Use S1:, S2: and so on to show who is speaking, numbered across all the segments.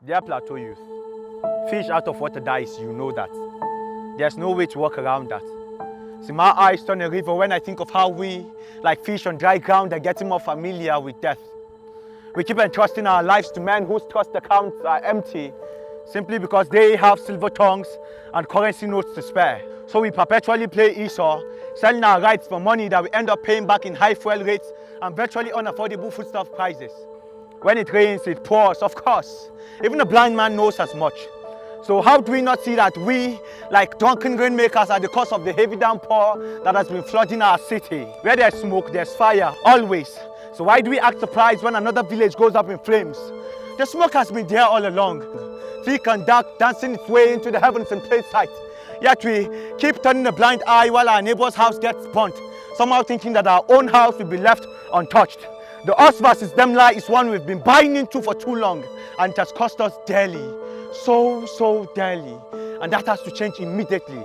S1: Dear Plateau Youth, fish out of water dies, you know that. There's no way to walk around that. See, my eyes turn a river when I think of how we, like fish on dry ground, are getting more familiar with death. We keep entrusting our lives to men whose trust accounts are empty, simply because they have silver tongues and currency notes to spare. So we perpetually play Esau, selling our rights for money that we end up paying back in high fuel rates and virtually unaffordable foodstuff prices. When it rains, it pours, of course. Even a blind man knows as much. So how do we not see that we, like drunken rainmakers, are the cause of the heavy downpour that has been flooding our city? Where there's smoke, there's fire, always. So why do we act surprised when another village goes up in flames? The smoke has been there all along, thick and dark, dancing its way into the heavens in plain sight. Yet we keep turning a blind eye while our neighbor's house gets burnt, somehow thinking that our own house will be left untouched. The us versus them lie is one we've been buying into for too long, and it has cost us dearly, so dearly, and that has to change immediately.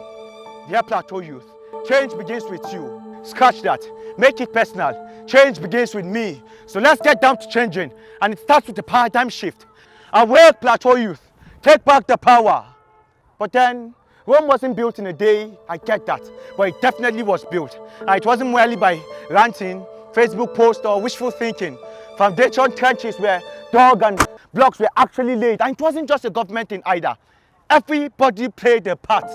S1: Dear Plateau Youth, change begins with you. Scratch that, make it personal. Change begins with me. So let's get down to changing, and it starts with a paradigm shift. Awake, Plateau Youth, take back the power. But then, Rome wasn't built in a day, I get that, but it definitely was built. And it wasn't merely by ranting, Facebook posts or wishful thinking. Foundation trenches where dug and blocks were actually laid, and it wasn't just a government thing either. Everybody played their part.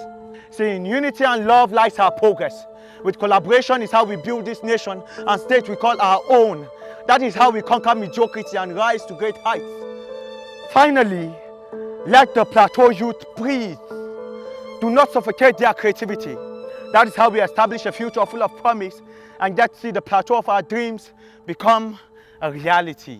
S1: See, in unity and love lies our progress. With collaboration is how we build this nation and state we call our own. That is how we conquer mediocrity and rise to great heights. Finally, let the Plateau Youth breathe. Do not suffocate their creativity. That is how we establish a future full of promise and get to see the plateau of our dreams become a reality.